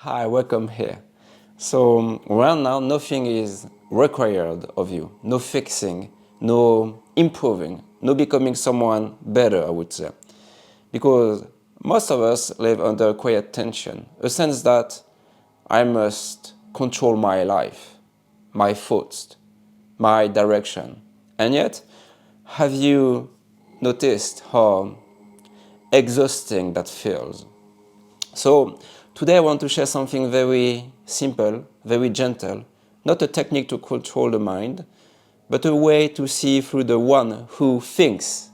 Hi, welcome here. So right now nothing is required of you. No fixing, no improving, no becoming someone better, I would say. Because most of us live under quiet tension, a sense that I must control my life, my thoughts, my direction. And yet, have you noticed how exhausting that feels? So today I want to share something very simple, very gentle, not a technique to control the mind, but a way to see through the one who thinks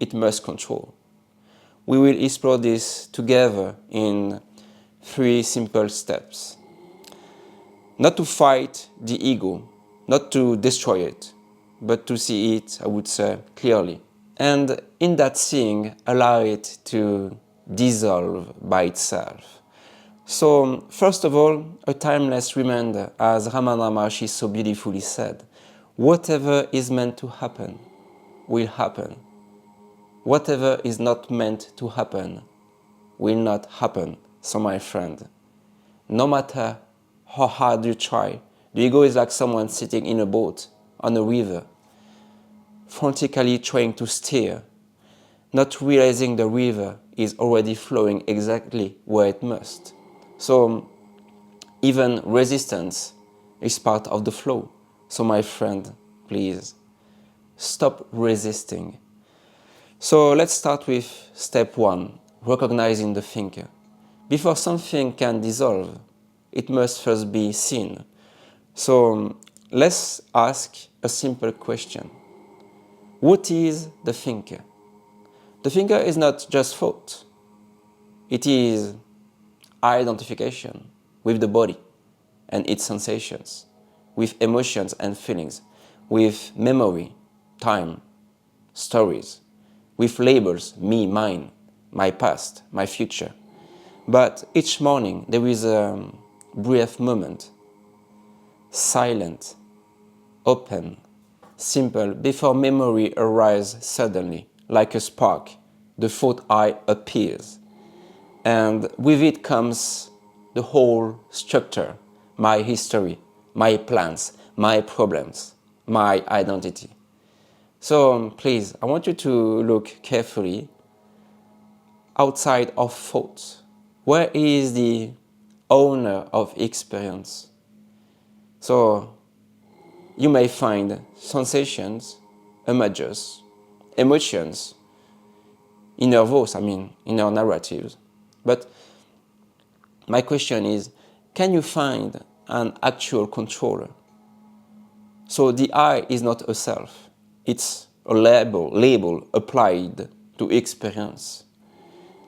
it must control. We will explore this together in 3 simple steps. Not to fight the ego, not to destroy it, but to see it, I would say, clearly. And in that seeing, allow it to dissolve by itself. So, first of all, a timeless reminder, as Ramana Maharshi so beautifully said, whatever is meant to happen will happen. Whatever is not meant to happen will not happen. So my friend, no matter how hard you try, the ego is like someone sitting in a boat on a river, frantically trying to steer, not realizing the river is already flowing exactly where it must. So even resistance is part of the flow. So my friend, please, stop resisting. So let's start with step 1, recognizing the thinker. Before something can dissolve, it must first be seen. So let's ask a simple question. What is the thinker? The thinker is not just thought. It is identification with the body and its sensations, with emotions and feelings, with memory, time, stories, with labels, me, mine, my past, my future. But each morning there is a brief moment, silent, open, simple, before memory arises suddenly, like a spark, the thought eye appears. And with it comes the whole structure, my history, my plans, my problems, my identity. So please, I want you to look carefully outside of thoughts. Where is the owner of experience? So you may find sensations, images, emotions, inner voice, inner narratives. But my question is, can you find an actual controller? So the I is not a self. It's a label applied to experience.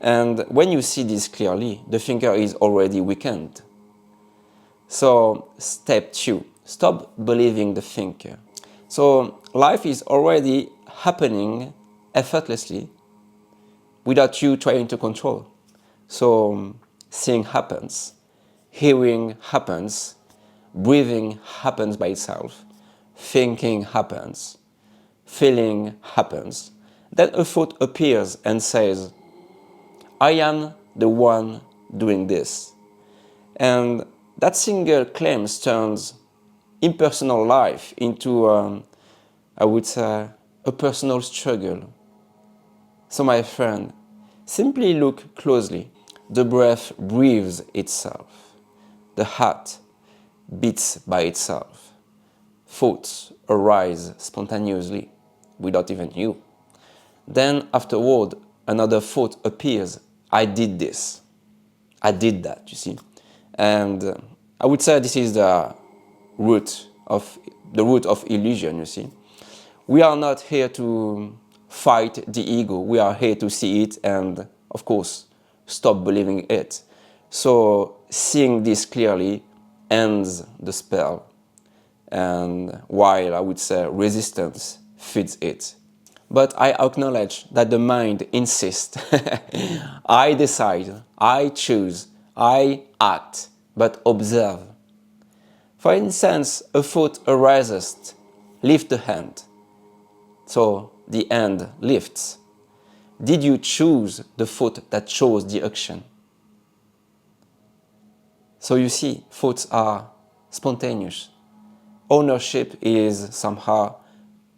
And when you see this clearly, the thinker is already weakened. So step 2, stop believing the thinker. So life is already happening effortlessly without you trying to control. So seeing happens, hearing happens, breathing happens by itself, thinking happens, feeling happens. Then a thought appears and says, I am the one doing this. And that single claim turns impersonal life into, I would say, a personal struggle. So my friend, simply look closely. The breath breathes itself. The heart beats by itself. Thoughts arise spontaneously, without even you. Then afterward, another thought appears. I did this. I did that, you see. And I would say this is the root of illusion, you see. We are not here to fight the ego. We are here to see it and, of course, stop believing it. So seeing this clearly ends the spell. And while I would say resistance feeds it. But I acknowledge that the mind insists. I decide, I choose, I act, but observe. For instance, a thought arises, lift the hand. So the hand lifts. Did you choose the thought that chose the action? So you see, thoughts are spontaneous. Ownership is somehow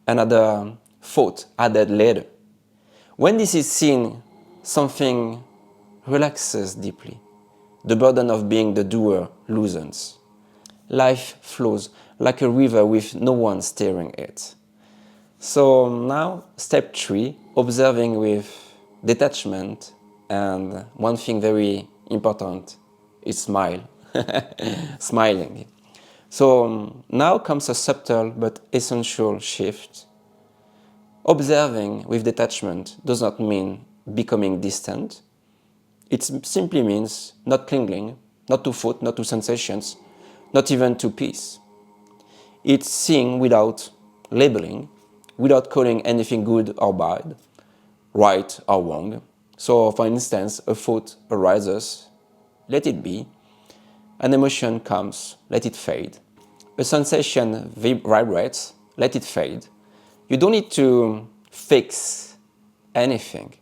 another thought added later. When this is seen, something relaxes deeply. The burden of being the doer loosens. Life flows like a river with no one steering it. So now, step 3, observing with detachment, and one thing very important is smile. Smiling. So now comes a subtle but essential shift. Observing with detachment does not mean becoming distant. It simply means not clinging, not to thought, not to sensations, not even to peace. It's seeing without labeling, without calling anything good or bad, right or wrong. So, for instance, a thought arises, let it be. An emotion comes, let it fade. A sensation vibrates, let it fade. You don't need to fix anything.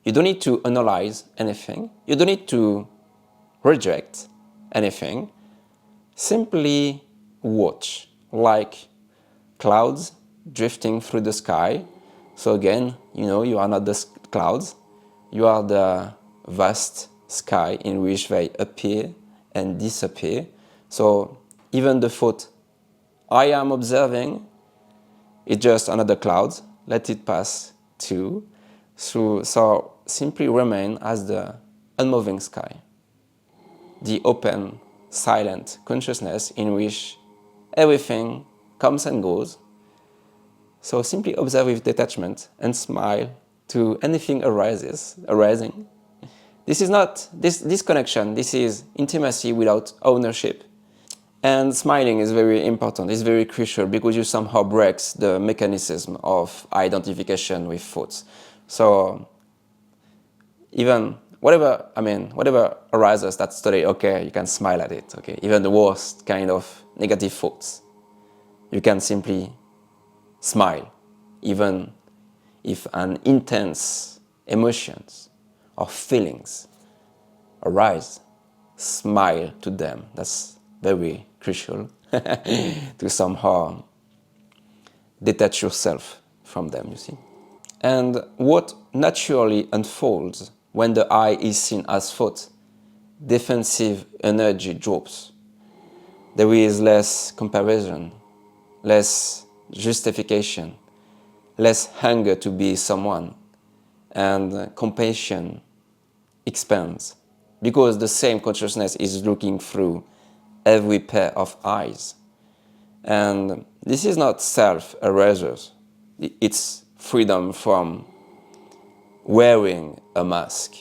You don't need to analyze anything. You don't need to reject anything. Simply watch, like clouds drifting through the sky. So again, you are not the clouds. You are the vast sky in which they appear and disappear. So even the thought, I am observing, it's just another cloud. Let it pass too. So simply remain as the unmoving sky, the open, silent consciousness in which everything comes and goes. So simply observe with detachment and smile to anything arising. This is not this connection. This is intimacy without ownership. And smiling is very important, it's very crucial because you somehow breaks the mechanism of identification with thoughts. So even whatever arises that's today, okay, you can smile at it, okay? Even the worst kind of negative thoughts, you can simply smile, even if an intense emotions or feelings arise, smile to them. That's very crucial to somehow detach yourself from them, you see. And what naturally unfolds when the I is seen as thought, defensive energy drops. There is less comparison, less justification, less hunger to be someone, and compassion expands because the same consciousness is looking through every pair of eyes. And this is not self-erasure, it's freedom from wearing a mask.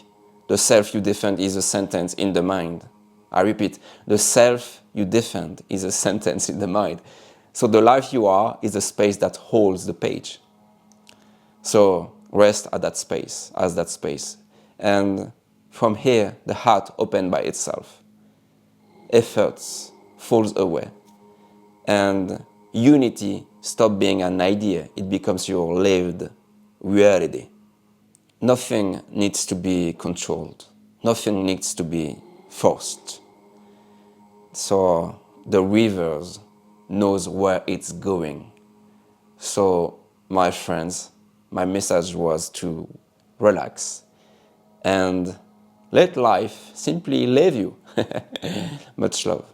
The self you defend is a sentence in the mind. I repeat, the self you defend is a sentence in the mind. So the life you are is a space that holds the page. So rest at that space, as that space. And from here, the heart opened by itself. Efforts falls away. And unity stops being an idea. It becomes your lived reality. Nothing needs to be controlled. Nothing needs to be forced. So the rivers knows where it's going. So my friends, my message was to relax and let life simply leave you. Much love.